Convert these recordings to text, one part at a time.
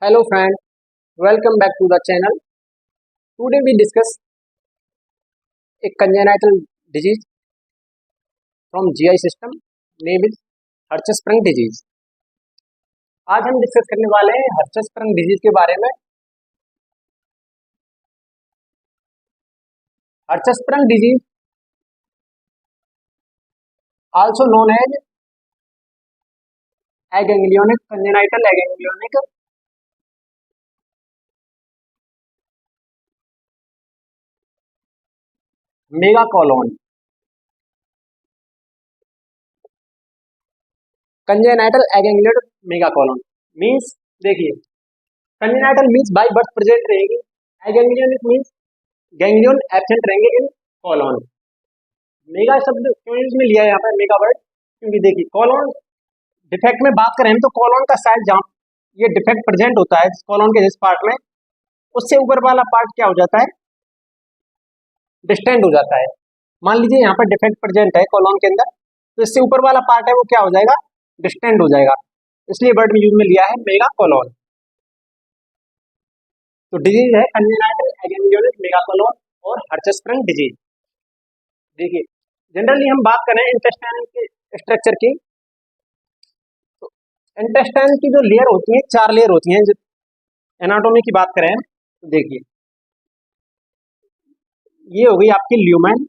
Hello friend, welcome back to the channel. Today we discuss a congenital disease from GI system named is Hirschsprung disease. आज हम discuss करने वाले हैं Hirschsprung disease के बारे में. Hirschsprung disease also known as aganglionic congenital aganglionic megacolon. Congenital aganglionic megacolon means, देखिए, congenital means by birth present रहेगी, एगेंग्लियोनिक मींस गैंग्लियन एब्सेंट रहेंगे इन कॉलोन. मेगा शब्द क्यों यूज में लिया है यहाँ पर मेगा वर्ड, क्योंकि देखिए कॉलोन डिफेक्ट में बात करें तो कॉलोन का साइज जहाँ ये डिफेक्ट प्रेजेंट होता है कॉलोन के जिस पार्ट में, उससे ऊपर वाला पार्ट क्या हो जाता है, डिस्टेंड हो जाता है. मान लीजिए यहाँ पर डिफेक्ट प्रेजेंट है कॉलोन के अंदर, तो इससे ऊपर वाला पार्ट है वो क्या हो जाएगा, डिस्टेंड हो जाएगा. इसलिए वर्ड में यूज में लिया है मेगा कोलोन. तो डिजीज है कंजेनाइटल एगेंग्लियोनिक मेगाकोलोन और हर्चस्प्रंग डिजीज. देखिए, जनरली हम बात करें इंटेस्टाइन के स्ट्रक्चर की, तो इंटेस्टाइन की जो लेयर होती है, 4 लेयर होती हैं. एनाटोमी की बात करें तो देखिए, ये हो गई आपकी ल्यूमेन,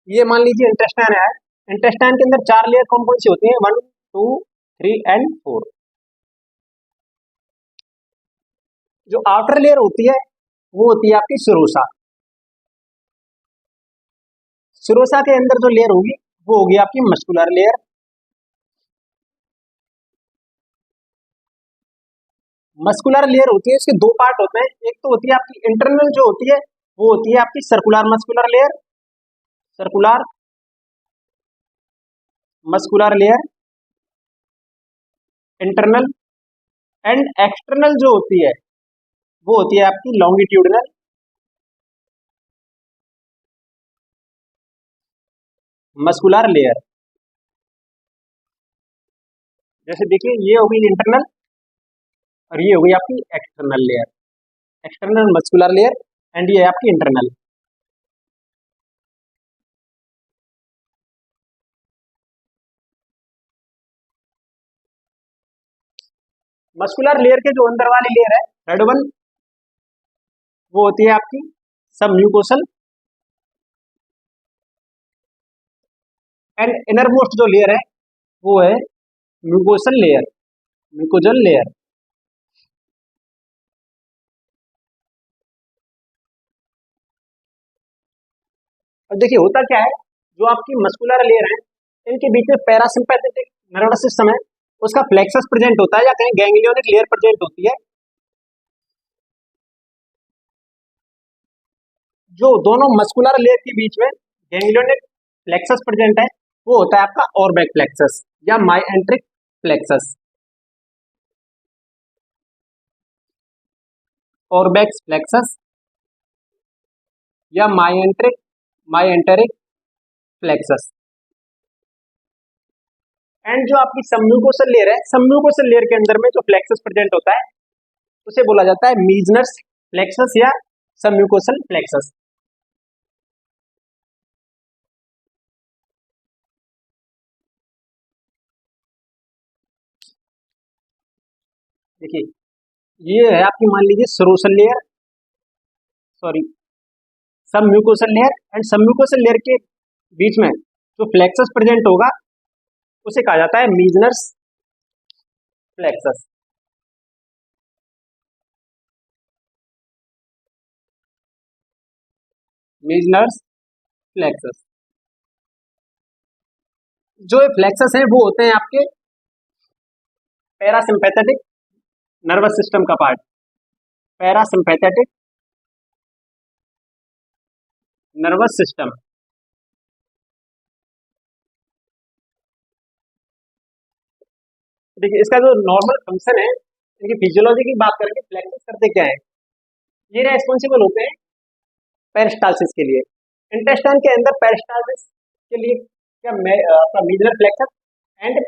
ये मान लीजिए इंटेस्टाइन है. इंटेस्टाइन के अंदर 4 लेयर कौन कौन सी होती हैं, 1, 2, 3 एंड 4. जो आउटर लेयर होती है वो होती है आपकी सुरोसा. सुरोसा के अंदर जो लेयर होगी वो होगी आपकी मस्कुलर लेयर. मस्कुलर लेयर होती है, इसके 2 पार्ट होते हैं. एक तो होती है आपकी इंटरनल, जो होती है वो होती है आपकी circular muscular layer, circular muscular layer internal. And external जो होती है वो होती है आपकी लॉन्गिट्यूडनल. मस्कुलर लेयर, जैसे देखिए ये हो गई इंटरनल और ये हो गई आपकी external layer, external muscular layer and ये है आपकी इंटरनल. मस्कुलर लेयर के जो अंदर वाली लेयर है, थर्ड वन, वो होती है आपकी सब म्यूकोसल. एंड इनर मोस्ट जो लेयर है वो है म्यूकोसल लेयर, म्यूकोजल लेयर. और देखिए होता क्या है, जो आपकी मस्कुलर लेयर है इनके बीच में पैरासिम्पैथेटिक नर्वस सिस्टम है, उसका फ्लेक्सस प्रेजेंट होता है या कहीं गैंग्लियोनिक लेयर प्रेजेंट होती है. जो दोनों मस्कुलर लेयर के बीच में गैंग्लियोनिक फ्लेक्सस प्रेजेंट है वो होता है आपका ऑर्बैक फ्लेक्सस या माइएंट्रिक फ्लेक्सस. ऑर्बैक्स फ्लेक्सस या माइएंटेरिक फ्लेक्सस. एंड जो आपकी सबम्यूकोसल लेयर है, सबम्यूकोसल लेयर के अंदर में जो फ्लेक्सस प्रेजेंट होता है उसे बोला जाता है मीजनर्स फ्लेक्सस या सबम्यूकोसल फ्लेक्सस. देखिए, ये है आपकी मान लीजिए serosal layer, sorry submucosal layer. And submucosal layer के बीच में जो फ्लेक्सस प्रेजेंट होगा उसे कहा जाता है मीजनर्स फ्लेक्सस. मीजनर्स फ्लेक्सस. जो फ्लेक्सस हैं वो होते हैं आपके पैरासिम्पैथेटिक नर्वस सिस्टम का पार्ट, पैरासिम्पैथेटिक नर्वस सिस्टम. देखिए, इसका जो नॉर्मल फंक्शन है, इनकी फिजियोलॉजी की बात करेंगे, फ्लेक्सस करते क्या है, ये रेस्पॉन्सिबल होते हैं पेरिस्टालसिस के लिए. इंटेस्टाइन के अंदर पेरिस्टालसिस के लिए क्या आपका मीजनर फ्लेक्सस एंड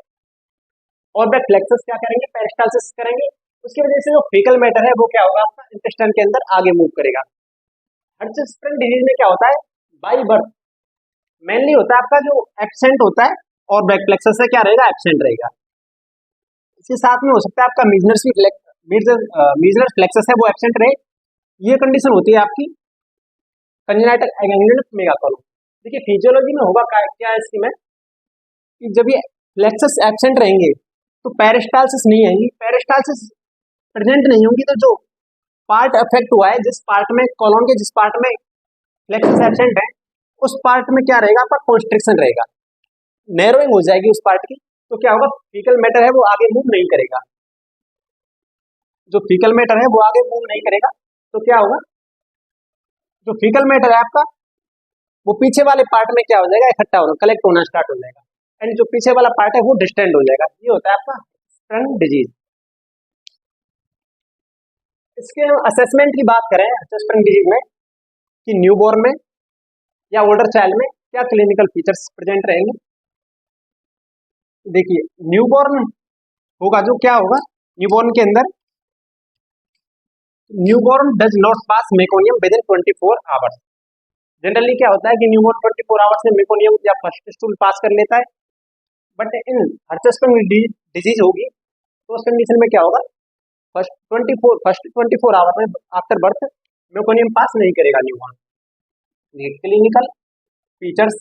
और फ्लेक्सस क्या करेंगे, पेरिस्टालसिस करेंगे। उसकी वजह से जो फीकल मैटर है वो क्या होगा, आपका इंटेस्टाइन के अंदर आगे मूव करेगा। हर्ट्ज-स्प्रिंग डिजीज में क्या होता है, बाई बर्थ मेनली होता है आपका जो एब्सेंट होता है, और बैक फ्लेक्सस से क्या रहेगा, एब्सेंट रहेगा। इसके साथ में हो सकता है आपका मीजनर फ्लेक्सस है वो एब्सेंट रहे। ये कंडीशन होती है आपकी कंजेनाइटल एगेंगलियन मेगाकोलोन। देखिए फिजियोलॉजी में होगा क्या है इसकी में, कि जब ये फ्लेक्सस एब्सेंट रहेंगे तो पेरिस्टालसिस नहीं आएंगी, पेरिस्टालसिस प्रेजेंट नहीं होंगी तो जो पार्ट अफेक्ट हुआ है, जिस पार्ट में कॉलोन के जिस पार्ट में फ्लेक्सस एब्सेंट है, उस पार्ट में क्या रहेगा, आपका कॉन्स्ट्रिक्शन रहेगा, नैरोइंग हो जाएगी उस पार्ट की। तो क्या होगा, फीकल मैटर है वो आगे मूव नहीं करेगा, जो फीकल मैटर है वो आगे मूव नहीं करेगा। तो क्या होगा, जो फीकल मैटर है आपका वो पीछे वाले पार्ट में क्या हो जाएगा, इकट्ठा होना, कलेक्ट होना स्टार्ट हो जाएगा, एंड जो पीछे वाला पार्ट है वो डिस्टेंड हो जाएगा। ये होता है आपका स्प्रिंग डिजीज। इसके असेसमेंट की बात करें स्प्रिंग डिजीज में, कि न्यूबॉर्न में या ओल्डर चाइल्ड में क्या क्लिनिकल फीचर्स प्रेजेंट रहेंगे। देखिए न्यूबॉर्न होगा, जो क्या होगा न्यूबॉर्न के अंदर, newborn does not pass meconium with in 24 hours. Generally क्या होता है कि न्यूबॉर्न 24 आवर्स में मेकोनियम या फर्स्ट स्टूल पास कर लेता है, बट इन हर्ट्ज-स्प्रिंग डिजीज होगी तो उस कंडीशन में क्या होगा, फर्स्ट 24 आवर में आफ्टर बर्थ मेकोनियम पास नहीं करेगा न्यूबॉर्न। क्लिनिकल फीचर्स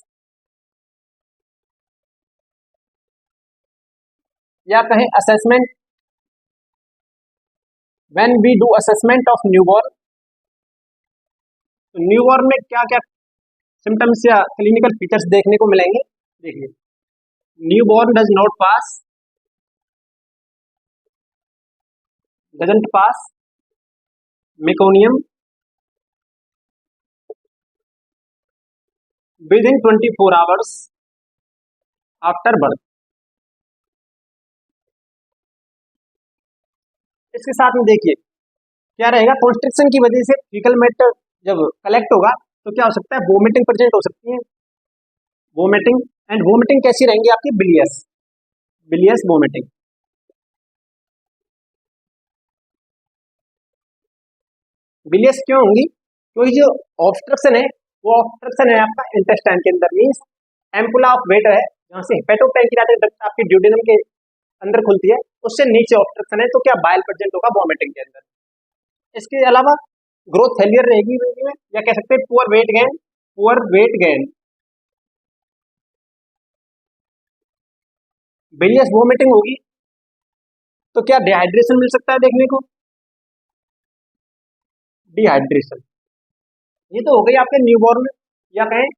या कहें assessment, when we do assessment of newborn, तो न्यूबॉर्न में क्या क्या सिम्टम्स या क्लिनिकल फीचर्स देखने को मिलेंगे। देखिए newborn doesn't pass meconium with in 24 hours after birth. इसके साथ में देखिए क्या रहेगा, कॉन्स्ट्रिक्शन की वजह से फीकल मैटर जब कलेक्ट होगा तो क्या हो सकता है, वोमिटिंग प्रेजेंट हो सकती है, वोमिटिंग, एंड वोमिटिंग कैसी रहेंगी आपकी, बिलियस बिलियस वोमिटिंग। बिलियस क्यों होंगी, क्योंकि जो ऑब्स्ट्रक्शन है वो ऑब्स्ट्रक्शन है आपका इंटेस्टाइन के अंदर, मीन्स एम्पुला ऑफ वेट है जहाँ से हेपेटोपैंक्रियाटिक डक्ट आपकी ड्यूडेनम के अंदर खुलती है, उससे नीचे ऑब्स्ट्रक्शन है, तो क्या बाइल प्रेजेंट होगा वोमिटिंग के अंदर। इसके अलावा ग्रोथ फेलियर रहेगी बेबी में, या कह सकते हैं पुअर वेट गेन। बिलियस वोमिटिंग होगी तो क्या डिहाइड्रेशन मिल सकता है देखने को, डिहाइड्रेशन। ये तो हो गई आपके न्यूबॉर्न या कहें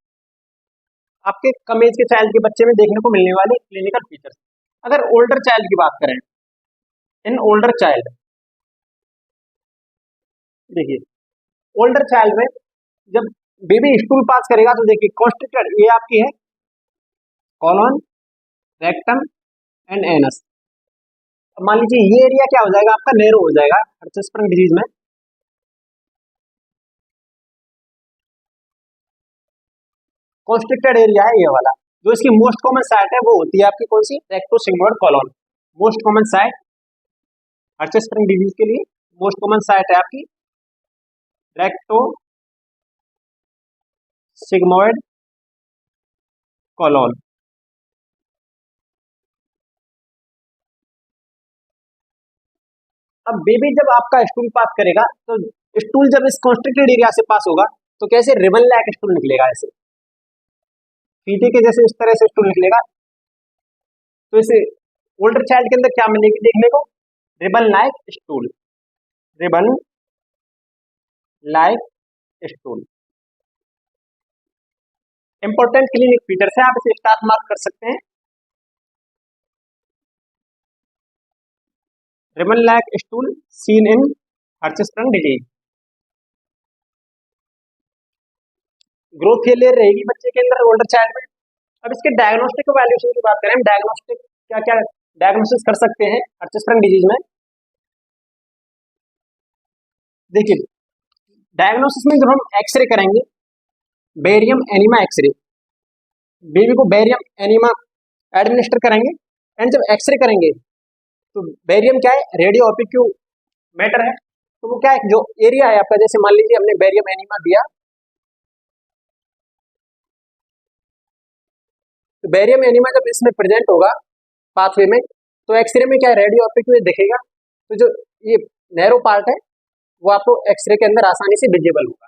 आपके कम एज के चाइल्ड के बच्चे में देखने को मिलने वाले क्लिनिकल फीचर्स। अगर ओल्डर चाइल्ड की बात करें, इन ओल्डर चाइल्ड, देखिए ओल्डर चाइल्ड में जब बेबी स्टूल पास करेगा तो देखिए कॉन्स्ट्रिक्टेड, ये आपकी है कॉलोन, रेक्टम एंड एनस। मान लीजिए ये एरिया क्या हो जाएगा आपका, नैरो हो जाएगा हर्ट्ज-स्प्रिंग डिजीज में। कॉन्स्ट्रिक्टेड एरिया है ये वाला। जो इसकी मोस्ट कॉमन साइट है वो होती है आपकी कौन सी, rectosigmoid colon. Most common site Hirschsprung disease के लिए मोस्ट कॉमन साइट है आपकी रेक्टोसिग्मोइड कॉलोन। अब बेबी जब आपका स्टूल पास करेगा तो स्टूल जब इस कॉन्स्ट्रिक्टेड एरिया से पास होगा तो कैसे रिबन लाइक स्टूल निकलेगा, ऐसे फीते के जैसे इस तरह से स्टूल निकलेगा। तो इसे ओल्डर चाइल्ड के अंदर क्या मिलेगी देखने को, ribbon like stool, ribbon like stool. Important clinic features है, आप इसे स्टार मार्क कर सकते हैं। Ribbon like stool seen in hertz-spring disease. Growth failure रहेगी बच्चे के अंदर ओल्डर चाइल्ड में। अब इसके डायग्नोस्टिक वैल्यूएशन की बात करें, डायग्नोस्टिक क्या क्या डायग्नोसिस कर सकते हैं हर्ट्ज-स्प्रिंग डिजीज में। देखिए डायग्नोसिस में जब हम एक्सरे करेंगे, बेरियम एनीमा एक्सरे, बेबी को बेरियम एनीमा एडमिनिस्टर करेंगे, एंड जब एक्सरे करेंगे तो बेरियम क्या है, रेडियो ऑप्टिक मैटर है। तो वो क्या है, जो एरिया है आपका, जैसे मान लीजिए हमने बेरियम एनीमा दिया, तो बेरियम एनीमा जब इसमें प्रेजेंट होगा पाथवे में, तो एक्सरे में क्या है, रेडियो ऑप्टिक वेव दिखेगा। तो जो ये नैरो पार्ट है वो आपको एक्सरे के अंदर आसानी से विजिबल होगा।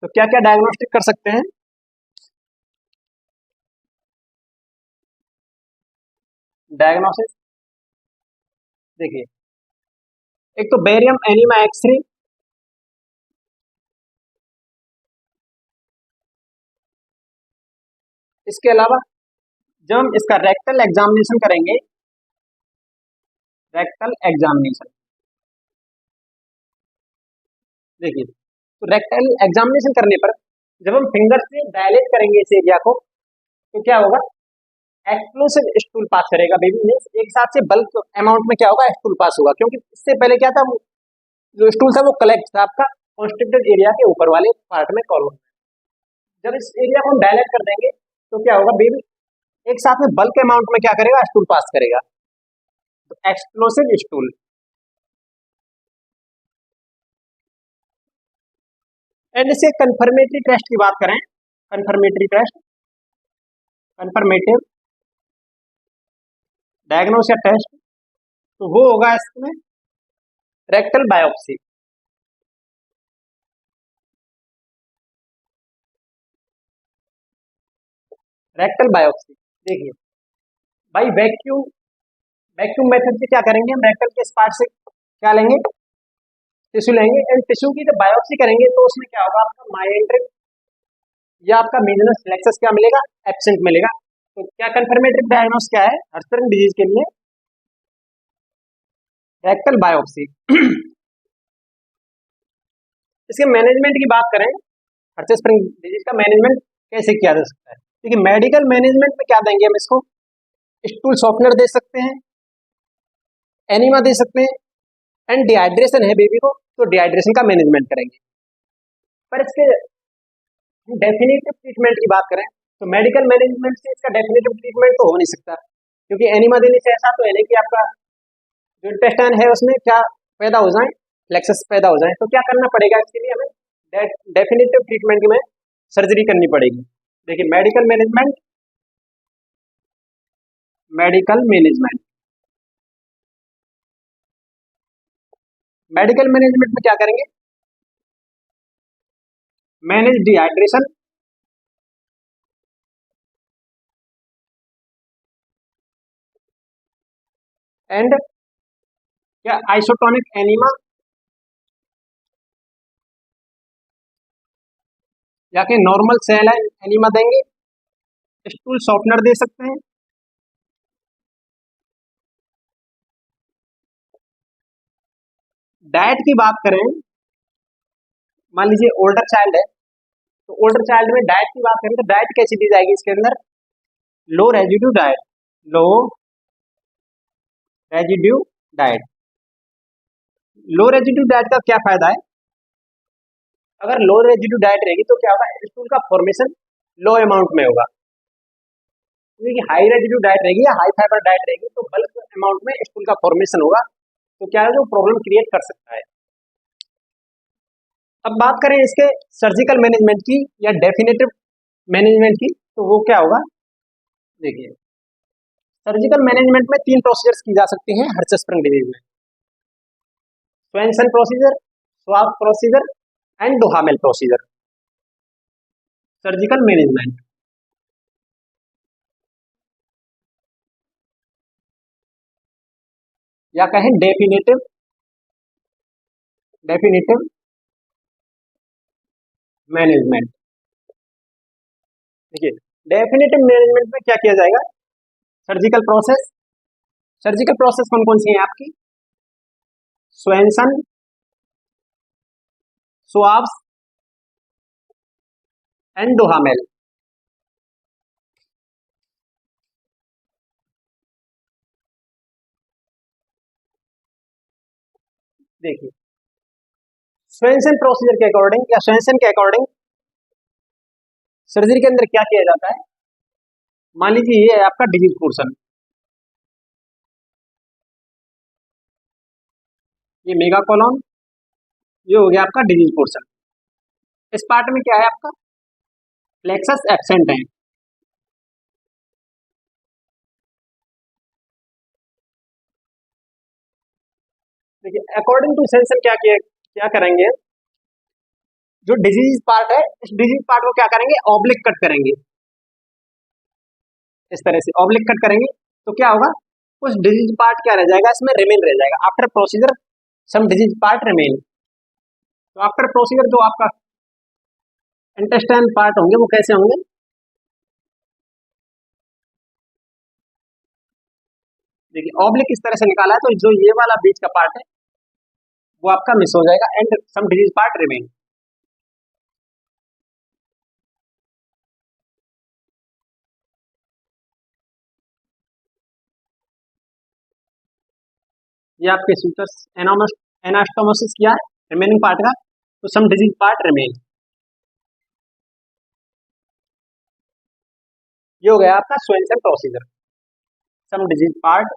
तो क्या क्या डायग्नोस्टिक कर सकते हैं, डायग्नोसिस देखिए, एक तो बेरियम एनीमा एक्सरे, इसके अलावा जब हम इसका रेक्टल एग्जामिनेशन करेंगे, रेक्टल एग्जामिनेशन देखिए, तो रेक्टल एग्जामिनेशन करने पर जब हम फिंगर से डायलेट करेंगे इस एरिया को, तो क्या होगा, एक्सप्लोसिव स्टूल पास करेगा बेबी, मीन्स एक साथ से बल्क अमाउंट में क्या होगा, स्टूल पास होगा। क्योंकि इससे पहले क्या था, जो स्टूल था वो कलेक्ट था आपका कॉन्स्ट्रिक्टेड एरिया के ऊपर वाले पार्ट में, कॉलम। जब इस एरिया को हम डायलेट कर देंगे तो क्या होगा बेबी, एक साथ में बल्क अमाउंट में क्या करेगा, स्टूल पास करेगा, तो एक्सप्लोसिव स्टूल। एंड इससे कंफर्मेटरी टेस्ट की बात करें, कंफर्मेटरी टेस्ट, कंफर्मेटिव डायग्नोस या टेस्ट, तो वो होगा इसमें रेक्टल बायोप्सी। रेक्टल बायोप्सी देखिए, भाई वैक्यूम, वैक्यूम मेथड से क्या करेंगे, हम रेक्टल के स्पार्ट से क्या लेंगे, टिश्यू लेंगे, एंड टिश्यू की जब बायोप्सी करेंगे तो उसमें क्या होगा, आपका माइएंट्रिक या आपका मेजनस फ्लेक्सस क्या मिलेगा, एब्सेंट मिलेगा। तो क्या कंफर्मेटरी डायग्नोस क्या है हर्टन डिजीज के लिए, रेक्टल बायोप्सी। इसके मैनेजमेंट की बात करें, हर्टन डिजीज का मैनेजमेंट कैसे किया जा सकता है, देखिए मेडिकल मैनेजमेंट में क्या देंगे हम इसको, स्टूल सॉफ्टनर दे सकते हैं, एनीमा दे सकते हैं, एंड डिहाइड्रेशन है बेबी को तो डिहाइड्रेशन का मैनेजमेंट करेंगे। पर इसके डेफिनेटिव ट्रीटमेंट की बात करें, तो मेडिकल मैनेजमेंट से इसका डेफिनेटिव ट्रीटमेंट तो हो नहीं सकता, क्योंकि एनीमा देने से ऐसा तो है नहीं कि आपका जो इंटेस्टाइन है उसमें क्या पैदा हो जाए, फ्लेक्सस पैदा हो जाए। तो क्या करना पड़ेगा, इसके लिए हमें डेफिनेटिव ट्रीटमेंट में सर्जरी करनी पड़ेगी। देखिए medical management, medical management, medical management में क्या करेंगे, मैनेज डिहाइड्रेशन, एंड क्या आइसोटोनिक एनीमा, या कि नॉर्मल सेल एनीमा देंगे, स्टूल सॉफ्टनर दे सकते हैं। डाइट की बात करें, मान लीजिए ओल्डर चाइल्ड है, तो ओल्डर चाइल्ड में डाइट की बात करें तो डाइट कैसी दी जाएगी इसके अंदर, लो रेजिड्यू डाइट, लो रेजिड्यू डाइट। लो रेजिड्यू डाइट का क्या फायदा है, अगर लो रेजिड्यू डाइट रहेगी तो क्या होगा, स्टूल का फॉर्मेशन लो अमाउंट में होगा। क्योंकि हाई रेजिड्यू डाइट रहेगी या हाई फाइबर डाइट रहेगी तो बल्क अमाउंट में स्टूल का फॉर्मेशन होगा, तो क्या है, जो प्रॉब्लम क्रिएट कर सकता है। अब बात करें इसके सर्जिकल मैनेजमेंट की या डेफिनेटिव मैनेजमेंट की, तो वो क्या होगा, देखिए सर्जिकल मैनेजमेंट में 3 प्रोसीजर्स की जा सकती हैं हर्टन डिजीज में, Swenson procedure, Soave procedure, and Duhamel procedure. Surgical management या कहें डेफिनेटिव, डेफिनेटिव मैनेजमेंट। देखिए डेफिनेटिव मैनेजमेंट में क्या किया जाएगा, सर्जिकल प्रोसेस, सर्जिकल प्रोसेस कौन कौन सी है आपकी, स्वेंसन, स्वाब्स, एंड डुहामेल। देखिए स्वेंसन प्रोसीजर के अकॉर्डिंग या स्वेंसन के अकॉर्डिंग सर्जरी के अंदर क्या किया जाता है, मान लीजिए ये है आपका डिजीज पोर्शन, ये मेगा कॉलोन, ये हो गया आपका डिजीज पोर्शन। इस पार्ट में क्या है आपका, प्लेक्सस एब्सेंट है। देखिए अकॉर्डिंग टू सेंसन क्या करेंगे, जो डिजीज पार्ट है इस डिजीज पार्ट को क्या करेंगे, ऑब्लिक कट करेंगे। इस तरह से ऑब्लिक कट करेंगे तो क्या होगा, कुछ डिजीज पार्ट क्या रह जाएगा, इसमें रिमेन रह जाएगा। After procedure some disease part remain. तो आफ्टर प्रोसीजर जो आपका इंटेस्टाइन पार्ट होंगे वो कैसे होंगे, देखिए ऑब्लिक इस तरह से निकाला है तो जो ये वाला बीच का पार्ट है वो आपका मिस हो जाएगा and some disease part remain. ये आपके सूटर्स एनास्टोमोसिस किया है रिमेनिंग पार्ट का, तो सम डिजीज पार्ट रिमेन। ये हो गया आपका Swenson procedure, some disease part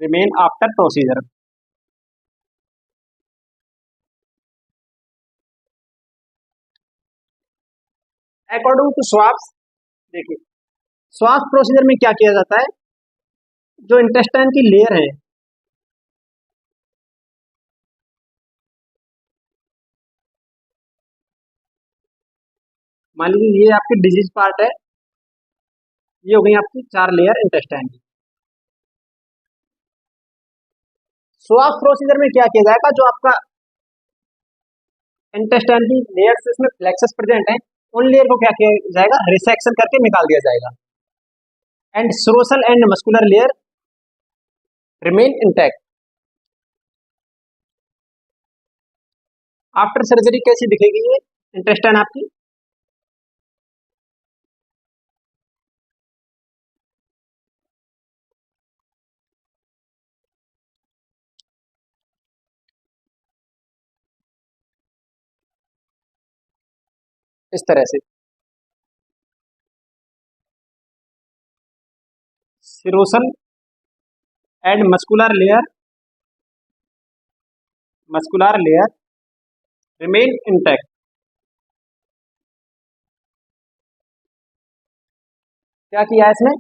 remain after procedure. According to स्वाप्स, देखिए स्वाप प्रोसीजर में क्या किया जाता है, जो इंटेस्टाइन की लेयर है मान लीजिए ये आपकी डिजीज पार्ट है, ये हो गई आपकी 4 लेयर इंटेस्टाइन की। स्वाप प्रोसीजर में क्या किया जाएगा, जो आपका इंटेस्टाइन की लेयर्स इसमें फ्लेक्सस प्रेजेंट है उन लेयर को क्या किया जाएगा, रिसेक्शन करके निकाल दिया जाएगा and serosal and muscular layer remain intact. After surgery कैसी दिखेगी ये इंटेस्टाइन आपकी, इस तरह से serosal and muscular layer remain intact. क्या किया है इसमें,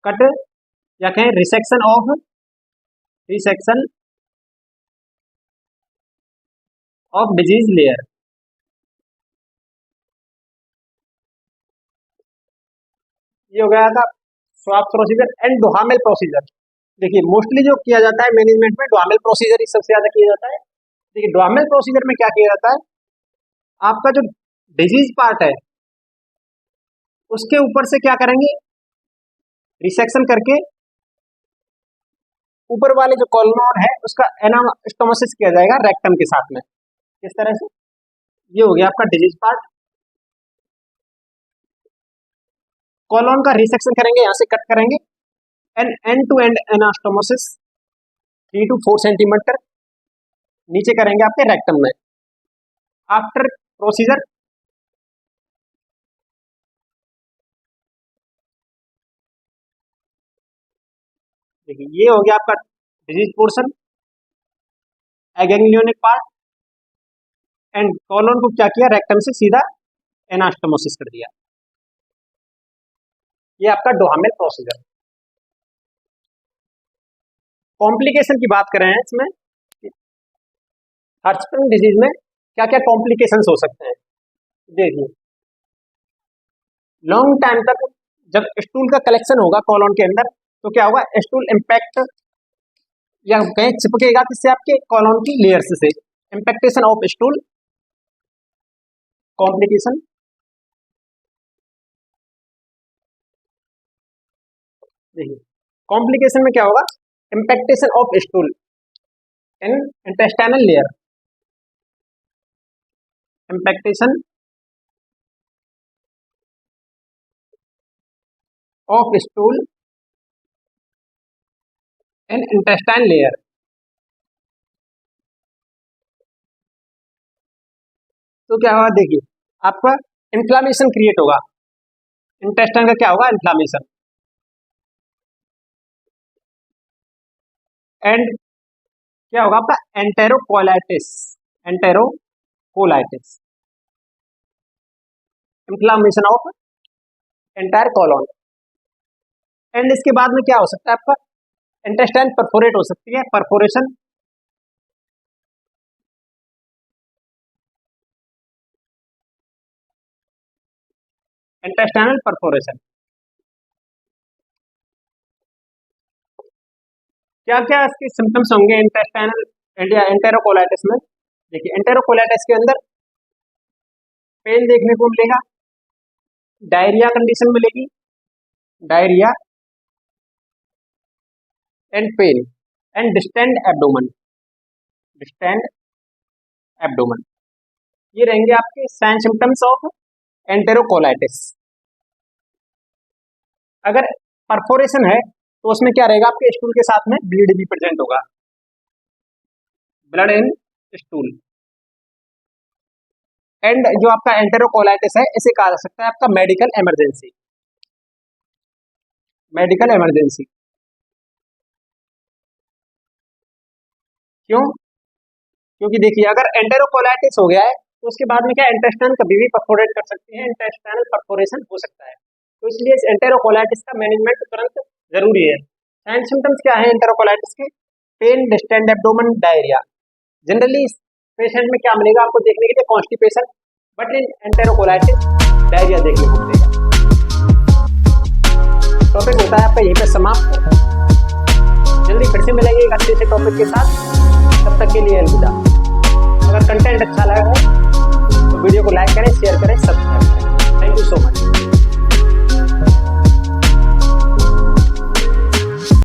कट या कहें रिसेक्शन ऑफ डिजीज लेयर। ये हो गया था स्वाप प्रोसीजर एंड डोहामेल प्रोसीजर। देखिए मोस्टली जो किया जाता है मैनेजमेंट में डोहामेल प्रोसीजर ही सबसे ज्यादा किया जाता है। देखिए डोहामेल प्रोसीजर में क्या किया जाता है, आपका जो डिजीज पार्ट है उसके ऊपर से क्या करेंगे, रिसेक्शन करके ऊपर वाले जो कॉलोन है उसका एनास्टोमोसिस किया जाएगा रेक्टम के साथ में। किस तरह से, ये हो गया आपका डिजीज पार्ट, कॉलोन का रिसेक्शन करेंगे, यहां से कट करेंगे end end to end anastomosis 3 to 4 centimetre नीचे करेंगे आपके रेक्टम में। आफ्टर प्रोसीजर देखिए ये हो गया आपका disease portion, aganglionic part and colon को क्या किया, रेक्टम से सीधा एनास्टोमोसिस कर दिया। ये आपका डोहामेल प्रोसीजर। कॉम्प्लिकेशन की बात करें इसमें, हर्टस्प्रिंग डिजीज में क्या क्या कॉम्प्लिकेशंस हो सकते हैं। देखिए लॉन्ग टाइम तक जब स्टूल का कलेक्शन होगा कॉलोन के अंदर तो क्या होगा, स्टूल इम्पैक्ट या कहीं चिपकेगा किससे, आपके कॉलोन की लेयर्स से, इम्पैक्टेशन ऑफ स्टूल कॉम्प्लिकेशन। देखिए कॉम्प्लिकेशन में क्या होगा, impaction of stool in intestinal layer, impaction of stool in intestine layer. तो क्या होगा, देखिए आपका इन्फ्लामेशन क्रिएट होगा इंटेस्टाइन का क्या होगा, इन्फ्लामेशन। एंड क्या होगा आपका, enterocolitis, enterocolitis, inflammation of entire colon. And इसके बाद में क्या हो सकता है आपका, इंटेस्टाइन परफोरेट हो सकती है, परफोरेशन, इंटेस्टाइनल परफोरेशन। क्या क्या इसके सिम्टम्स होंगे इंटेस्टाइनल एंटेरोकोलाइटिस में? देखिए एंटेरोकोलाइटिस के अंदर पेन देखने को मिलेगा, डायरिया कंडीशन मिलेगी, diarrhoea and pain and distend abdomen, distend abdomen, ये रहेंगे आपके साइन सिम्टम्स ऑफ एंटेरोकोलाइटिस। अगर परफोरेशन है तो उसमें क्या रहेगा, आपके स्टूल के साथ में ब्लीड भी प्रेजेंट होगा, ब्लड इन स्टूल। एंड जो आपका एंटेरोकोलाइटिस है इसे कहा जा सकता है आपका मेडिकल इमरजेंसी, मेडिकल इमरजेंसी। क्यों? क्योंकि देखिए अगर एंटेरोकोलाइटिस हो गया है तो उसके बाद में क्या, इंटेस्टाइन कभी भी परफोरेट कर सकते हैं, इंटेस्टाइनल परफोरेशन हो सकता है। तो इसलिए इस एंटेरोकोलाइटिस का मैनेजमेंट तुरंत जरूरी है। साइन सिम्टम्स क्या है एंटेरोकोलाइटिस के, pain, distend abdomen, diarrhoea. Generally इस पेशेंट में क्या मिलेगा आपको देखने के लिए, constipation, but in enterocolitis diarrhoea देखने को मिलेगा। टॉपिक होता है आपका यहीं पे समाप्त। जल्दी फिर से मिलेंगे एक अच्छे से टॉपिक के साथ, तब तक के लिए अलविदा। अगर कंटेंट अच्छा लगा है तो वीडियो को लाइक करें, शेयर करें, सब्सक्राइब करें।